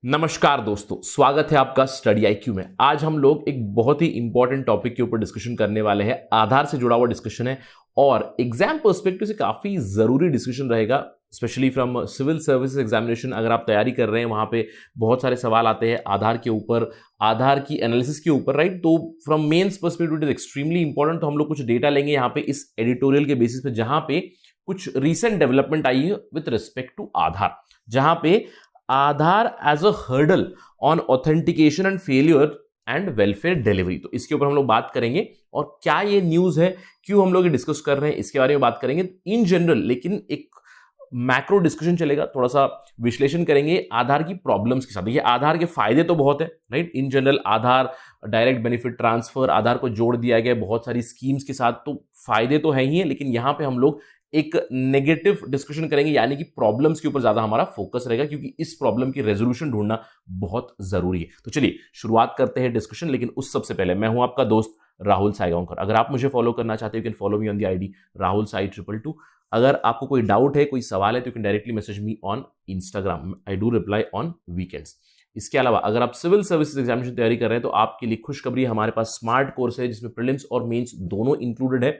नमस्कार दोस्तों, स्वागत है आपका स्टडी आईक्यू में। आज हम लोग एक बहुत ही इंपॉर्टेंट टॉपिक के ऊपर डिस्कशन करने वाले हैं। आधार से जुड़ा हुआ डिस्कशन है और एग्जाम पर्सपेक्टिव से काफी जरूरी डिस्कशन रहेगा, specially from civil services examination. अगर आप तैयारी कर रहे हैं, वहां पे बहुत सारे सवाल आते हैं आधार के ऊपर, आधार की एनालिसिस के ऊपर, राइट। तो from mains perspective it is extremely important. तो हम लोग कुछ डेटा लेंगे यहाँ पे इस एडिटोरियल के बेसिस पे, जहां पे कुछ रिसेंट डेवलपमेंट आई है विथ रिस्पेक्ट टू आधार, जहां पे Aadhaar as a hurdle on authentication and failure and welfare delivery. तो इसके ऊपर हम लोग बात करेंगे और क्या ये न्यूज है, क्यों हम लोग ये डिस्कस कर रहे हैं, इसके बारे में बात करेंगे इन जनरल। लेकिन एक मैक्रो डिस्कशन चलेगा, थोड़ा सा विश्लेषण करेंगे आधार की प्रॉब्लम्स के साथ। देखिए, आधार के फायदे तो बहुत है, right. In general Aadhaar direct benefit transfer, Aadhaar को जोड़ दिया गया बहुत सारी स्कीम्स के साथ, तो फायदे तो है ही है। लेकिन यहां पे हम लोग एक नेगेटिव डिस्कशन करेंगे, यानी कि प्रॉब्लम्स के ऊपर ज्यादा हमारा फोकस रहेगा, क्योंकि इस प्रॉब्लम की रेजोल्यूशन ढूंढना बहुत जरूरी है। तो चलिए शुरुआत करते हैं डिस्कशन। लेकिन उस सबसे पहले मैं हूं आपका दोस्त राहुल साईगांवकर। अगर आप मुझे फॉलो करना चाहते हो, you can follow me on the ID Rahul Sai 222। अगर आपको कोई डाउट है, कोई सवाल है, तो you can directly message me on Instagram. I do reply on weekends. इसके अलावा अगर आप सिविल सर्विसेज एग्जामिनेशन तैयारी कर रहे हैं, तो आपके लिए खुशखबरी, हमारे पास स्मार्ट कोर्स है जिसमें प्रीलिम्स और मेंस दोनों इंक्लूडेड है।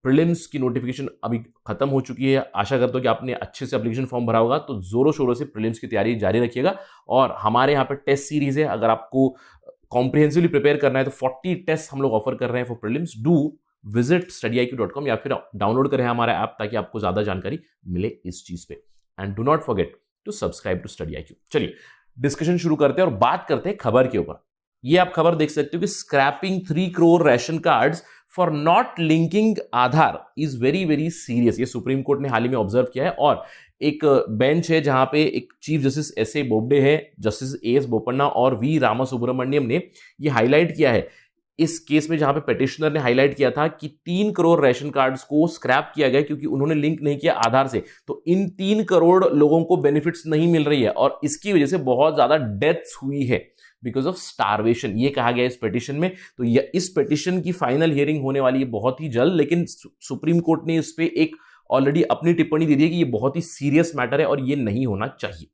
प्रीलिम्स की नोटिफिकेशन अभी खत्म हो चुकी है। आशा करता हूं कि आपने अच्छे से एप्लीकेशन फॉर्म भरा होगा, तो जोरों शोरों से प्रीलिम्स की तैयारी जारी रखिएगा। और हमारे यहाँ पे टेस्ट सीरीज है, अगर आपको कॉम्प्रिहेंसिवली प्रिपेयर करना है तो 40 टेस्ट हम लोग ऑफर कर रहे हैं for prelims. Do visit studiiq.com या फिर डाउनलोड करें हमारा ऐप, ताकि आपको ज्यादा जानकारी मिले इस चीज पे। And do not forget to subscribe to Study IQ. चलिए डिस्कशन शुरू करते हैं और बात करते हैं खबर के ऊपर। ये आप खबर देख सकते हो कि scrapping 3 crore ration cards for not linking Aadhaar is very very serious. ये सुप्रीम कोर्ट ने हाल ही में ऑब्जर्व किया है। और एक बेंच है जहां पे एक chief justice S A Bobde है, जस्टिस ए एस बोपन्ना और वी रामा सुब्रमण्यम ने ये हाईलाइट किया है इस केस में, जहां पे पिटिशनर ने हाईलाइट किया था कि 3 करोड़ रेशन कार्ड्स को स्क्रैप किया गया क्योंकि उन्होंने लिंक नहीं किया आधार से। तो इन 3 करोड़ लोगों को बेनिफिट्स नहीं मिल रही है और इसकी वजह से बहुत ज्यादा डेथ्स हुई है बिकॉज ऑफ स्टारवेशन, ये कहा गया इस पिटिशन में। तो इस पिटिशन की फाइनल हियरिंग होने वाली है बहुत ही जल्द, लेकिन सुप्रीम कोर्ट ने इस पे एक ऑलरेडी अपनी टिप्पणी दे दी है कि ये बहुत ही सीरियस मैटर है और ये नहीं होना चाहिए।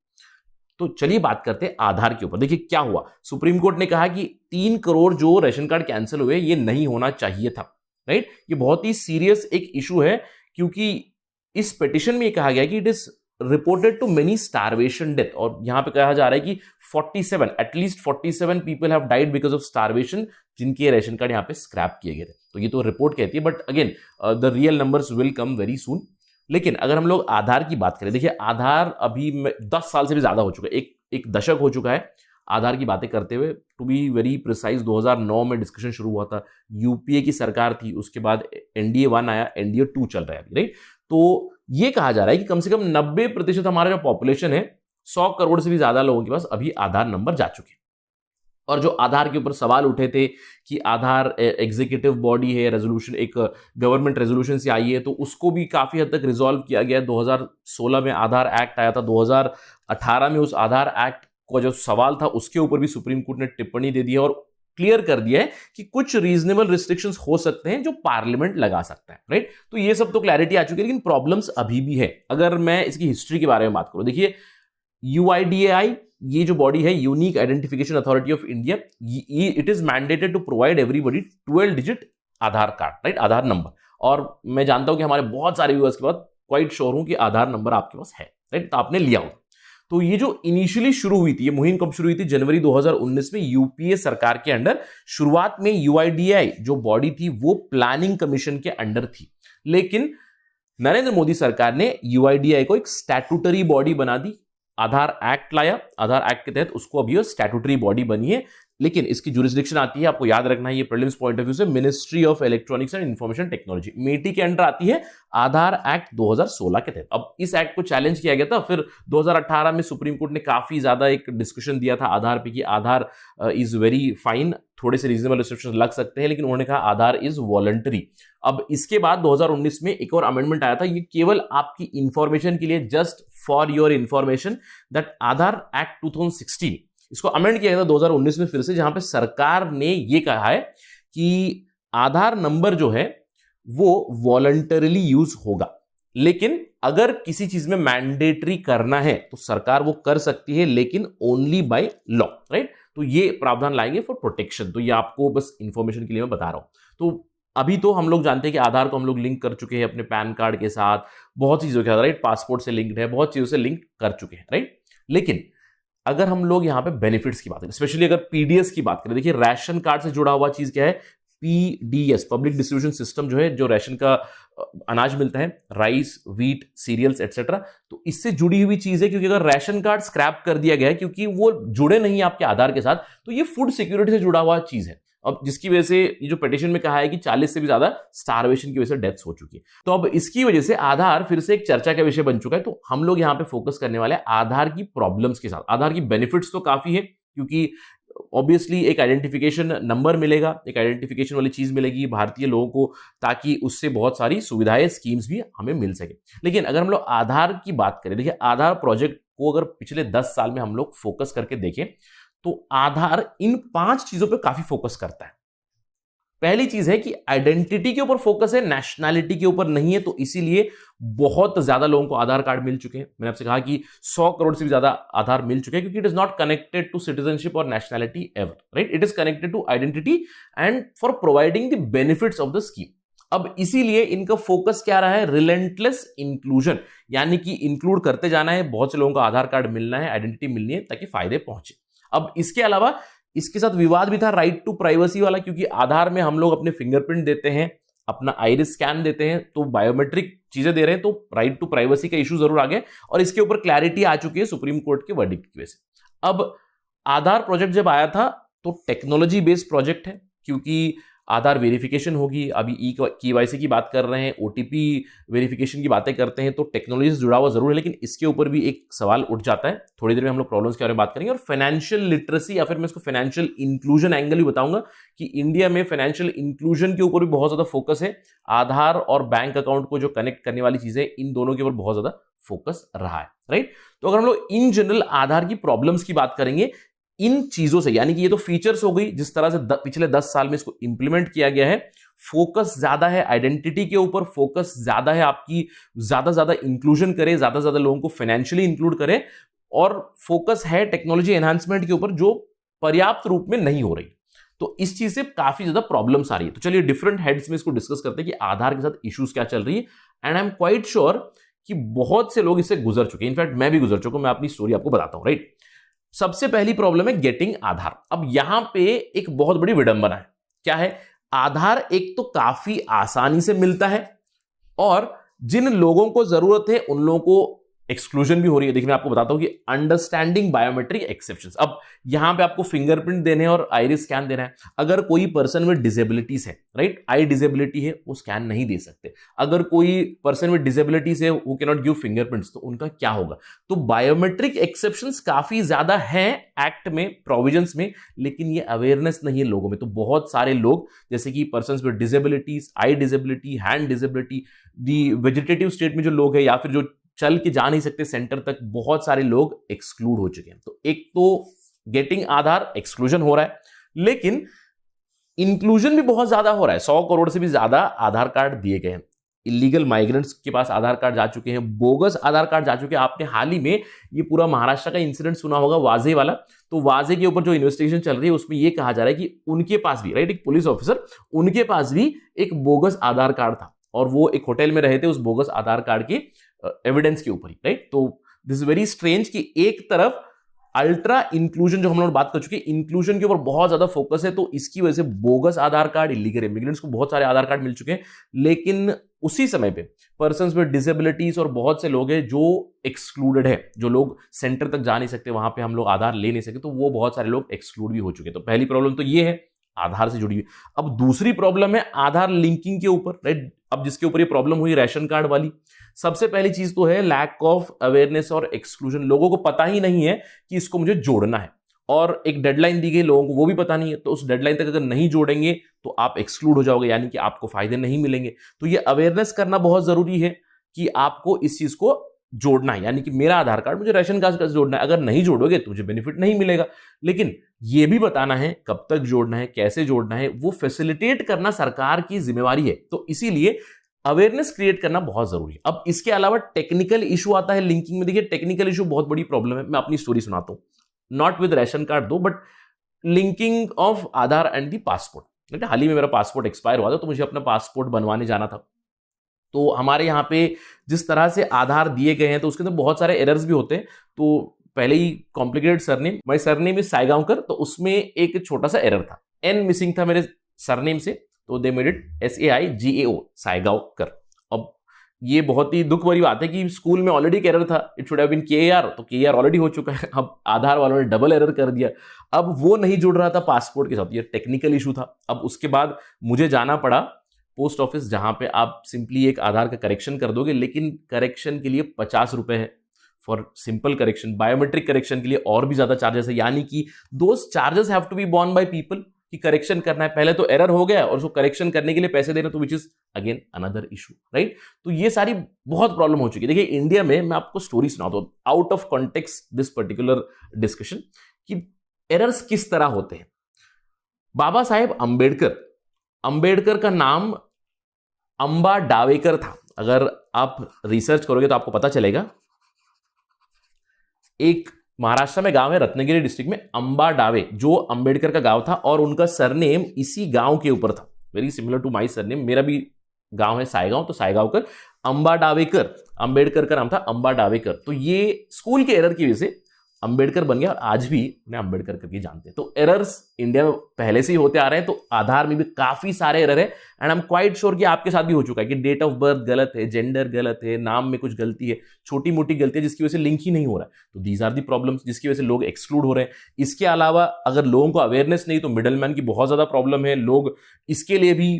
तो चलिए बात करते हैं आधार के ऊपर। देखिए क्या हुआ, सुप्रीम कोर्ट ने कहा कि 3 करोड़ जो रेशन कार्ड कैंसिल हुए, ये नहीं होना चाहिए था, राइट। ये बहुत ही सीरियस एक इशू है, क्योंकि इस पिटिशन में ये कहा गया कि it is reported to many starvation death. और यहां पे कहा जा रहा है कि 47 at least 47 people have died because of starvation, जिनके रेशन कार्ड यहाँ पे स्क्रैप किए गए थे। तो ये तो रिपोर्ट कहती है, but again the real numbers will come very soon. लेकिन अगर हम लोग आधार की बात करें, देखिए आधार अभी 10 साल से भी ज्यादा हो चुका है, एक दशक हो चुका है आधार की बातें करते हुए। टू बी वेरी प्रिसाइज 2009 में डिस्कशन शुरू हुआ था, यूपीए की सरकार थी, उसके बाद एनडीए 1 आया, एनडीए 2 चल रहा है अभी, राइट। तो ये कहा जा रहा है कि कम से कम 90% हमारा जो पॉपुलेशन है, 100 करोड़ से भी ज्यादा लोगों के पास अभी आधार नंबर जा चुके हैं। और जो आधार के ऊपर सवाल उठे थे कि आधार एग्जीक्यूटिव बॉडी है, रेजोल्यूशन एक गवर्नमेंट रेजोल्यूशन से आई है, तो उसको भी काफी हद तक रिजॉल्व किया गया। 2016 में आधार एक्ट आया था, 2018 में उस आधार एक्ट को जो सवाल था उसके ऊपर भी सुप्रीम कोर्ट ने टिप्पणी दे दी है और क्लियर कर दिया है कि कुछ रीजनेबल रिस्ट्रिक्शंस हो सकते हैं जो पार्लियामेंट लगा सकता है, राइट। तो ये सब तो क्लैरिटी आ चुकी है, लेकिन प्रॉब्लम्स अभी भी है। अगर मैं इसकी हिस्ट्री के बारे में बात करूं, देखिए यूआईडीएआई, ये जो बॉडी है, Unique Identification Authority of India, it is mandated to provide everybody 12 digit Aadhaar card, right, Aadhaar number. और मैं जानता हूं कि हमारे बहुत सारे व्यूअर्स के पास, क्वाइट श्योर हूं कि आधार नंबर आपके पास है, राइट, तो आपने लिया होगा। तो ये जो इनिशियली शुरू हुई थी, ये मुहिम कब शुरू हुई थी, जनवरी 2019 में यूपीए सरकार के अंडर। शुरुआत में यूआईडीएआई जो बॉडी थी वो प्लानिंग कमीशन के अंडर थी, लेकिन नरेंद्र मोदी सरकार ने यूआईडीएआई को एक स्टैट्यूटरी बॉडी बना दी, आधार एक्ट लाया, आधार एक्ट के तहत उसको अभी स्टैट्यूटरी बॉडी बनी है। लेकिन इसकी जुरिस्डिक्शन आती है, आपको याद रखना है ये प्रीलिम्स पॉइंट ऑफ व्यू से, ministry of electronics and information technology, MeitY के अंडर आती है आधार एक्ट 2016 के तहत। अब इस एक्ट को चैलेंज किया गया था, फिर 2018 में सुप्रीम कोर्ट ने काफी ज्यादा एक डिस्कशन दिया था आधार पे कि आधार इज वेरी फाइन, थोड़े से रीजनेबल रिस्ट्रिक्शन लग सकते हैं, लेकिन उन्होंने कहा आधार इज वॉलंटरी। अब इसके बाद 2019 में एक और अमेंडमेंट आया था, ये केवल आपकी इंफॉर्मेशन के लिए, just for your information, that Aadhaar act 2016, इसको अमेंड किया गया था 2019 में फिर से, जहां पे सरकार ने ये कहा है कि आधार नंबर जो है वो वॉलंटरीली यूज होगा। लेकिन अगर किसी चीज में मैंडेटरी करना है तो सरकार वो कर सकती है, लेकिन ओनली बाय लॉ, राइट। तो ये प्रावधान लाएंगे फॉर प्रोटेक्शन। तो ये आपको बस इंफॉर्मेशन के लिए मैं बता रहा हूं। तो अभी तो हम लोग जानते हैं कि आधार को हम लोग लिंक कर चुके हैं अपने पैन कार्ड के साथ, बहुत चीजों के साथ, राइट। पासपोर्ट से लिंक्ड है, बहुत चीजों से लिंक कर चुके हैं, राइट। लेकिन अगर हम लोग यहां पे बेनिफिट्स की बात करें, स्पेशली अगर पीडीएस की बात करें, देखिए राशन कार्ड से जुड़ा हुआ चीज क्या है, पीडीएस, पब्लिक डिस्ट्रीब्यूशन सिस्टम, जो है जो राशन का अनाज मिलता है, राइस, व्हीट, सीरियल्स एटसेट्रा, तो इससे जुड़ी हुई चीज है। क्योंकि अगर राशन कार्ड स्क्रैप कर दिया गया है क्योंकि वो जुड़े नहीं है आपके आधार के साथ, तो ये फूड सिक्योरिटी से जुड़ा हुआ चीज है। अब जिसकी वजह से ये जो पिटीशन में कहा है कि 40 से भी ज्यादा स्टारवेशन की वजह से डेथ्स हो चुकी है। तो अब इसकी वजह से आधार फिर से एक चर्चा का विषय बन चुका है। तो हम लोग यहां पे फोकस करने वाले हैं आधार की प्रॉब्लम्स के साथ। आधार की बेनिफिट्स तो काफी है, क्योंकि ऑब्वियसली एक आइडेंटिफिकेशन नंबर मिलेगा, एक आइडेंटिफिकेशन वाली चीज मिलेगी भारतीय लोगों को, ताकि उससे बहुत सारी सुविधाएं, स्कीम्स भी हमें मिल सके। लेकिन अगर हम लोग आधार की बात करें, देखिए आधार प्रोजेक्ट को अगर पिछले 10 साल में हम लोग फोकस करके देखें तो आधार इन 5 चीजों पर काफी फोकस करता है। पहली चीज है कि आइडेंटिटी के ऊपर फोकस है, नेशनैलिटी के ऊपर नहीं है। तो इसीलिए बहुत ज्यादा लोगों को आधार कार्ड मिल चुके हैं। मैंने आपसे कहा कि 100 करोड़ से भी ज्यादा आधार मिल चुके हैं, क्योंकि it is not connected to citizenship और nationality ever, right. It is connected to identity and for providing the benefits of the scheme. अब इसीलिए इनका फोकस क्या रहा है, रिलेंटलेस इंक्लूजन, यानी कि इंक्लूड करते जाना है, बहुत से लोगों को आधार कार्ड मिलना है, आइडेंटिटी मिलनी है, ताकि फायदे पहुंचे। अब इसके अलावा इसके साथ विवाद भी था राइट टू प्राइवेसी वाला, क्योंकि आधार में हम लोग अपने फिंगरप्रिंट देते हैं, अपना आइरिस स्कैन देते हैं, तो बायोमेट्रिक चीजें दे रहे हैं, तो राइट टू प्राइवेसी का इशू जरूर आ गया और इसके ऊपर क्लैरिटी आ चुकी है सुप्रीम कोर्ट के वर्डिक्ट की वजह से। अब आधार प्रोजेक्ट जब आया था तो टेक्नोलॉजी बेस्ड प्रोजेक्ट है, क्योंकि आधार वेरिफिकेशन होगी। अभी केवाईसी की बात कर रहे हैं, ओटीपी वेरिफिकेशन की बातें करते हैं, तो टेक्नोलॉजी से जुड़ा हुआ जरूर है। लेकिन इसके ऊपर भी एक सवाल उठ जाता है, थोड़ी देर में हम लोग प्रॉब्लम्स के बारे में बात करेंगे, और फाइनेंशियल लिटरेसी या फिर मैं इसको फाइनेंशियल इंक्लूजन एंगल ही बताऊंगा कि इंडिया में फाइनेंशियल इंक्लूजन के ऊपर भी बहुत ज्यादा फोकस है। आधार और बैंक अकाउंट को जो कनेक्ट करने वाली चीजें, इन दोनों के ऊपर बहुत ज्यादा फोकस रहा है, राइट। तो अगर हम लोग इन जनरल आधार की प्रॉब्लम्स की बात करेंगे इन चीजों से, यानी कि ये तो फीचर्स हो गई, जिस तरह से पिछले 10 साल में इसको इंप्लीमेंट किया गया है, फोकस ज्यादा है आइडेंटिटी के ऊपर, फोकस ज्यादा है आपकी ज्यादा इंक्लूजन करे, ज्यादा लोगों को फाइनेंशियली इंक्लूड करे, और फोकस है टेक्नोलॉजी एनहांसमेंट के ऊपर, जो पर्याप्त रूप में नहीं हो रही। तो इस चीज से काफी ज्यादा प्रॉब्लम्स आ रही है। तो चलिए डिफरेंट हेड्स में इसको डिस्कस करते हैं कि आधार के साथ इश्यूज क्या चल रही है। And I am quite sure कि बहुत से लोग इससे गुजर चुके हैं, इनफैक्ट मैं भी गुजर चुका हूं। मैं अपनी स्टोरी आपको बताता हूं, राइट। सबसे पहली प्रॉब्लम है गेटिंग आधार। अब यहां पे एक बहुत बड़ी विडंबना है। क्या है, आधार एक तो काफी आसानी से मिलता है, और जिन लोगों को जरूरत है उन लोगों को एक्सक्लूजन भी हो रही है। देखिए मैं आपको बताता हूं कि अंडरस्टैंडिंग बायोमेट्रिक एक्सेप्शंस। अब यहां पे आपको फिंगरप्रिंट देने हैं और आइरिस स्कैन देना है। अगर कोई पर्सन विद डिसेबिलिटीज है, राइट, आई डिसेबिलिटी है, वो स्कैन नहीं दे सकते। अगर कोई पर्सन विद डिसेबिलिटीज है, वो कैन नॉट गिव फिंगरप्रिंट्स, तो उनका क्या होगा। तो बायोमेट्रिक एक्सेप्शंस काफी ज्यादा हैं एक्ट में, प्रोविजंस में, लेकिन ये अवेयरनेस नहीं है लोगों में। तो बहुत सारे लोग, जैसे कि person with disabilities, I disability, hand disability, the vegetative state में जो लोग है, या फिर जो चल के जा नहीं सकते सेंटर तक, बहुत सारे लोग एक्सक्लूड हो चुके हैं। तो एक तो गेटिंग आधार एक्सक्लूजन हो रहा है, लेकिन इंक्लूजन भी बहुत ज्यादा हो रहा है। 100 करोड़ से भी ज्यादा आधार कार्ड दिए गए हैं। इलीगल माइग्रेंट्स के पास आधार कार्ड जा चुके हैं, बोगस आधार कार्ड जा चुके हैं। आपने हाल ही में ये पूरा महाराष्ट्र का इंसिडेंट सुना होगा, वाजे वाला। तो वाजे के ऊपर जो इन्वेस्टिगेशन चल रही है, उसमें ये कहा जा रहा है कि उनके पास भी, राइट, एक पुलिस ऑफिसर, उनके पास भी एक बोगस आधार कार्ड था, और वो एक होटल में रहे थे उस बोगस आधार कार्ड के एविडेंस के ऊपर ही, राइट। तो दिस इज वेरी स्ट्रेंज कि एक तरफ अल्ट्रा इंक्लूजन, जो हम लोग बात कर चुके हैं, इंक्लूजन के ऊपर बहुत ज्यादा फोकस है, तो इसकी वजह से बोगस आधार कार्ड, इलीगल इमिग्रेंट्स को बहुत सारे आधार कार्ड मिल चुके हैं। लेकिन उसी समय पे पर्सन्स विद डिसेबिलिटीज और बहुत से लोग हैं जो एक्सक्लूडेड है, जो लोग सेंटर तक जा नहीं सकते, वहां पे हम लोग आधार ले नहीं सकते, तो वो बहुत सारे लोग एक्सक्लूड भी हो चुके हैं। तो पहली प्रॉब्लम तो ये है, आधार से जुड़ी हुई। अब दूसरी प्रॉब्लम है आधार लिंकिंग के ऊपर, राइट। अब जिसके ऊपर ये प्रॉब्लम हुई राशन कार्ड वाली, सबसे पहली चीज तो है लैक ऑफ अवेयरनेस और एक्सक्लूजन। लोगों को पता ही नहीं है कि इसको मुझे जोड़ना है, और एक डेडलाइन दी गई, लोगों को वो भी पता नहीं है। तो उस डेडलाइन तक अगर नहीं जोड़ेंगे तो आप एक्सक्लूड हो जाओगे, यानी कि आपको फायदे नहीं मिलेंगे। तो ये अवेयरनेस करना बहुत जरूरी है कि आपको इस चीज को जोड़ना है, यानी कि मेरा आधार कार्ड मुझे राशन कार्ड से जोड़ना है। अगर नहीं जोड़ोगे तो मुझे बेनिफिट नहीं मिलेगा। लेकिन ये भी बताना है कब तक जोड़ना है, कैसे जोड़ना है, वो फैसिलिटेट करना सरकार की जिम्मेवारी है। तो इसीलिए अवेयरनेस क्रिएट करना बहुत जरूरी है। अब इसके अलावा टेक्निकल इशू आता है लिंकिंग में। देखिए टेक्निकल इशू बहुत बड़ी प्रॉब्लम है। मैं अपनी स्टोरी सुनाता हूं, not with ration card though, but linking of Aadhaar and the passport. हाल ही में मेरा पासपोर्ट एक्सपायर हुआ था, तो मुझे अपना पासपोर्ट बनवाने जाना था। तो हमारे यहाँ पे जिस तरह से आधार दिए गए हैं तो उसके अंदर बहुत सारे एरर्स भी होते हैं। तो पहले ही complicated surname, my surname is Saygaonkar, तो उसमें एक छोटा सा एरर था, एन मिसिंग था मेरे सरनेम से, तो they made it SAIGAO, Saygaonkar. अब ये बहुत ही दुख भरी बात है कि स्कूल में ऑलरेडी एक एरर था, it should have been KAR, तो KAR ऑलरेडी हो चुका है। अब आधार वालों ने डबल एरर कर दिया, अब वो नहीं जुड़ रहा था पासपोर्ट के साथ, ये टेक्निकल इशू था। अब उसके बाद मुझे जाना पड़ा पोस्ट ऑफिस, जहां पे आप सिंपली एक आधार का करेक्शन कर दोगे, लेकिन करेक्शन के लिए 50 रुपए है for simple correction. Biometric correction के लिए और भी ज्यादा चार्जेस है, यानी कि those charges have to be borne by people, कि करेक्शन करना है। पहले तो एरर हो गया और उसको करेक्शन करने के लिए पैसे देना, तो which is again another issue, right. तो ये सारी बहुत प्रॉब्लम हो चुकी है। देखिए इंडिया में, मैं आपको स्टोरी सुनाता हूं out of context this particular discussion, कि एरर्स किस तरह होते हैं। बाबा साहेब अंबेडकर का नाम अंबा डावेकर था। अगर आप रिसर्च करोगे तो आपको पता चलेगा, एक महाराष्ट्र में गांव है रत्नागिरी डिस्ट्रिक्ट में, अंबा डावे, जो अंबेडकर का गांव था, और उनका सरनेम इसी गांव के ऊपर था, very similar to my surname. मेरा भी गांव है सायगांव, तो सायगांवकर, अंबा डावेकर, अंबेडकर का नाम था अंबा डावेकर। तो ये स्कूल के एरर की वजह से अंबेडकर बन गया, और आज भी उन्हें अंबेडकर करके जानते हैं। तो एरर्स इंडिया में पहले से ही होते आ रहे हैं, तो आधार में भी काफी सारे एरर है, and I am quite sure कि आपके साथ भी हो चुका है कि डेट ऑफ बर्थ गलत है, जेंडर गलत है, नाम में कुछ गलती है, छोटी मोटी गलती है, जिसकी वजह से लिंक ही नहीं हो रहा है। तो दीज आर दी प्रॉब्लम्स जिसकी वजह से लोग एक्सक्लूड हो रहे हैं। इसके अलावा अगर लोगों को अवेयरनेस नहीं, तो मिडलमैन की बहुत ज्यादा प्रॉब्लम है, लोग इसके लिए भी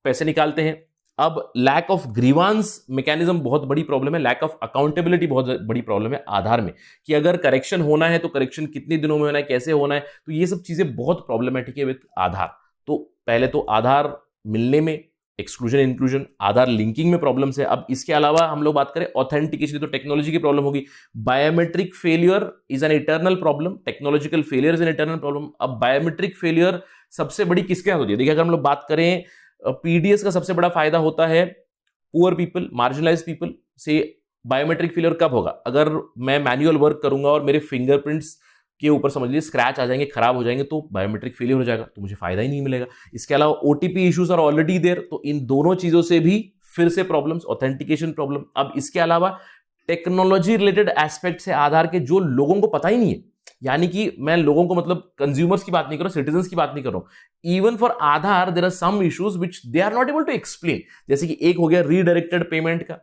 पैसे निकालते हैं। अब लैक ऑफ ग्रीवांस मैकेनिज्म बहुत बड़ी प्रॉब्लम है, लैक ऑफ अकाउंटेबिलिटी बहुत बड़ी प्रॉब्लम है आधार में, कि अगर करेक्शन होना है तो करेक्शन कितने दिनों में होना है, कैसे होना है, तो ये सब चीजें बहुत प्रॉब्लमेटिक है विद आधार। तो पहले तो आधार मिलने में एक्सक्लूजन इंक्लूजन, आधार लिंकिंग में प्रॉब्लम्स है। अब इसके अलावा हम लोग बात करें ऑथेंटिकेशन, तो टेक्नोलॉजी की प्रॉब्लम होगी। Biometric failure is an eternal problem, technological failure is an eternal problem. अब बायोमेट्रिक फेलियर सबसे बड़ी किसके साथ होती है? देखिए अगर हम लोग बात करें, PDS का सबसे बड़ा फायदा होता है पुअर पीपल, मार्जिनलाइज पीपल से। बायोमेट्रिक फेलियर कब होगा? अगर मैं मैन्युअल वर्क करूंगा और मेरे फिंगरप्रिंट्स के ऊपर समझ लीजिए स्क्रैच आ जाएंगे, खराब हो जाएंगे, तो बायोमेट्रिक फेलियर हो जाएगा, तो मुझे फायदा ही नहीं मिलेगा। इसके अलावा OTP issues are already there, तो इन दोनों चीजों से भी फिर से प्रॉब्लम्स, ऑथेंटिकेशन प्रॉब्लम। अब इसके अलावा टेक्नोलॉजी रिलेटेड एस्पेक्ट से आधार के, जो लोगों को पता ही नहीं है, यानी कि मैं लोगों को मतलब कंज्यूमर्स की बात नहीं कर रहा हूं, सिटीजन्स की बात नहीं कर रहा हूं। Even for Aadhaar there are some issues which they are not able to explain. जैसे कि एक हो गया रीडायरेक्टेड पेमेंट का।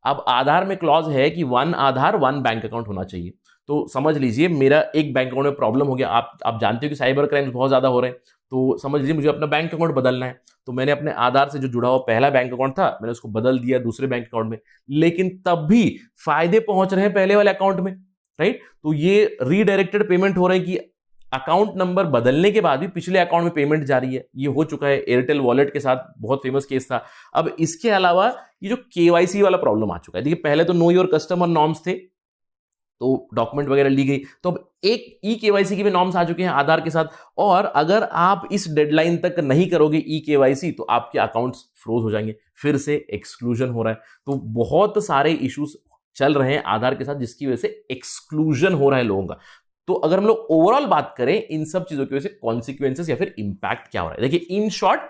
अब आधार में क्लॉज है कि 1 आधार 1 बैंक अकाउंट होना चाहिए। तो समझ लीजिए मेरा एक बैंक अकाउंट में प्रॉब्लम हो गया, आप जानते हो कि साइबर क्राइम्स बहुत ज्यादा हो रहे हैं, तो समझ लीजिए मुझे अपना बैंक अकाउंट बदलना है, तो मैंने अपने आधार से जो जुड़ा हुआ पहला बैंक अकाउंट था, मैंने उसको बदल दिया दूसरे बैंक अकाउंट में, लेकिन तब भी फायदे पहुंच रहे हैं पहले वाले अकाउंट में, राइट। तो ये रीडायरेक्टेड पेमेंट हो रहा है कि अकाउंट नंबर बदलने के बाद भी पिछले अकाउंट में पेमेंट जारी है। ये हो चुका है एयरटेल वॉलेट के साथ, बहुत फेमस केस था। अब इसके अलावा ये जो KYC वाला प्रॉब्लम आ चुका है। देखिए पहले तो नो योर कस्टमर नॉर्म्स थे, तो डॉक्यूमेंट वगैरह ली गई, तो अब एक KYC के भी नॉर्म्स आ चुके हैं आधार के साथ, और अगर आप इस डेडलाइन तक नहीं करोगे KYC, तो आपके अकाउंट्स फ्रोज हो जाएंगे, फिर से एक्सक्लूजन हो रहा है। तो बहुत सारे इश्यूज चल रहे हैं आधार के साथ, जिसकी वजह से एक्सक्लूजन हो रहा है लोगों का। तो अगर हम लोग ओवरऑल बात करें इन सब चीजों की वजह से कॉन्सिक्वेंसेस या फिर इंपैक्ट क्या हो रहा है, देखिए in short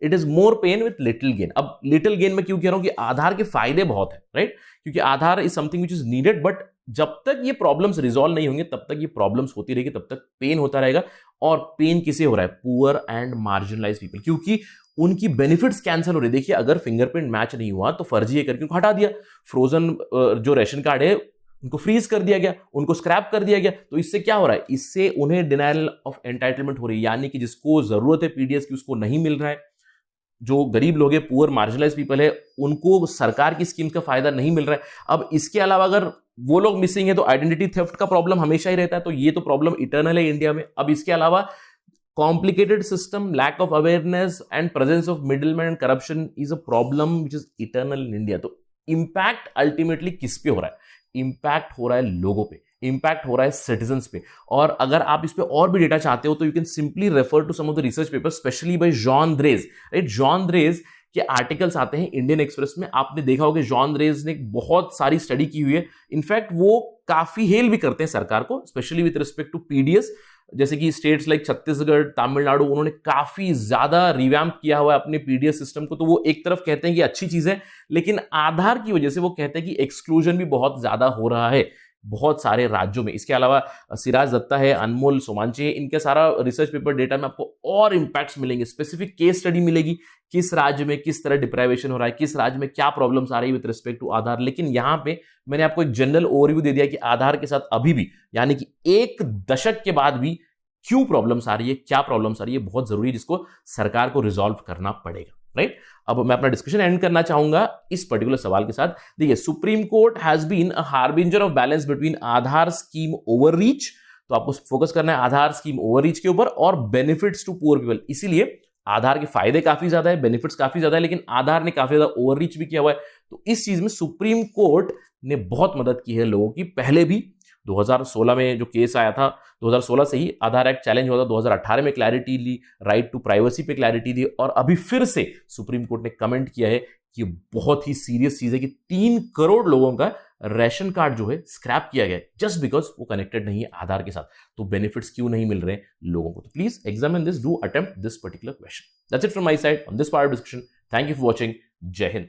it is more pen with little gain. अब लिटिल गेन में क्यों कह रहा हूं कि आधार के फायदे बहुत है, राइट, क्योंकि Aadhaar is something which is needed, but जब तक ये प्रॉब्लम्स रिजॉल्व नहीं होंगे तब तक ये प्रॉब्लम्स होती रहेगी, तब तक पेन होता रहेगा। और पेन किसे हो रहा है? पुअर एंड मार्जिनलाइज पीपल, क्योंकि उनकी बेनिफिट्स कैंसिल हो रही है। देखिए अगर फिंगरप्रिंट मैच नहीं हुआ तो फर्जी है करके उनको हटा दिया, फ्रोजन जो रेशन कार्ड है उनको फ्रीज कर दिया गया, उनको स्क्रैप कर दिया गया। तो इससे क्या हो रहा है? इससे उन्हें डिनायल ऑफ एंटाइटलमेंट हो रही है, यानी कि जिसको जरूरत है PDS की उसको नहीं मिल रहा है। जो गरीब लोग हैं, पुअर मार्जिनलाइज पीपल है, उनको सरकार की स्कीम का फायदा नहीं मिल रहा है। अब इसके अलावा अगर वो लोग मिसिंग है तो आइडेंटिटी थेफ्ट का प्रॉब्लम हमेशा ही रहता है, तो ये तो प्रॉब्लम इटर्नल है इंडिया में। अब इसके अलावा complicated system, lack of awareness and presence of middleman and corruption is a problem which is eternal in India. तो इंपैक्ट अल्टीमेटली किस पे हो रहा है? इंपैक्ट हो रहा है लोगों पे, इंपैक्ट हो रहा है सिटीजन्स पे। और अगर आप इस पे और भी डेटा चाहते हो तो you can simply refer to some of the research paper, specially by Jean Dreze, right. Jean Dreze के आर्टिकल्स आते हैं इंडियन एक्सप्रेस में, आपने देखा होगा जॉन रेज ने बहुत सारी स्टडी की हुई है। इनफैक्ट वो काफी हेल भी करते हैं सरकार को, specially with respect to PDS, जैसे कि स्टेट्स लाइक छत्तीसगढ़, तमिलनाडु, उन्होंने काफी ज्यादा रिवैम्प किया हुआ है अपने पीडीएस सिस्टम को। तो वो एक तरफ कहते हैं कि अच्छी चीज है, लेकिन आधार की वजह से वो कहते हैं कि एक्सक्लूजन भी बहुत ज्यादा हो रहा है बहुत सारे राज्यों में। इसके अलावा सिराज दत्ता है, अनमोल सोमांची है, इनके सारा रिसर्च पेपर डेटा में आपको और इंपैक्ट्स मिलेंगे, स्पेसिफिक केस स्टडी मिलेगी, किस राज्य में किस तरह डिप्राइवेशन हो रहा है, किस राज्य में क्या प्रॉब्लम्स आ रही है विद रिस्पेक्ट टू आधार। लेकिन यहां पे मैंने आपको एक जनरल ओवरव्यू दे दिया कि आधार के साथ अभी भी, यानी कि 1 दशक के बाद भी क्यों प्रॉब्लम्स आ रही है, क्या प्रॉब्लम्स आ रही है, बहुत जरूरी है, जिसको सरकार को रिजॉल्व करना पड़ेगा, राइट। अब मैं अपना डिस्कशन एंड करना चाहूंगा इस पर्टिकुलर सवाल के साथ। देखिए, Supreme Court has been a harbinger of balance between Aadhaar scheme overreach, तो आपको फोकस करना है आधार स्कीम ओवररीच के ऊपर, और बेनिफिट्स टू पुअर पीपल। इसीलिए आधार के फायदे काफी ज्यादा है, बेनिफिट्स काफी ज्यादा है, लेकिन आधार ने काफी ज्यादा ओवररीच भी किया हुआ है। तो इस चीज में सुप्रीम कोर्ट ने बहुत मदद की है लोगों की। पहले भी 2016 में जो केस आया था, 2016 से ही आधार एक्ट चैलेंज हुआ था, 2018 में क्लैरिटी ली, राइट टू प्राइवेसी पे क्लैरिटी दी, और अभी फिर से सुप्रीम कोर्ट ने कमेंट किया है कि बहुत ही सीरियस चीज है कि 3 करोड़ लोगों का राशन कार्ड जो है स्क्रैप किया गया जस्ट बिकॉज वो कनेक्टेड नहीं है आधार के साथ। तो बेनिफिट्स क्यों नहीं मिल रहे हैं लोगों को? तो please examine this, do attempt this particular question. That's it from my side on this part of discussion. Thank you for watching. जय हिंद।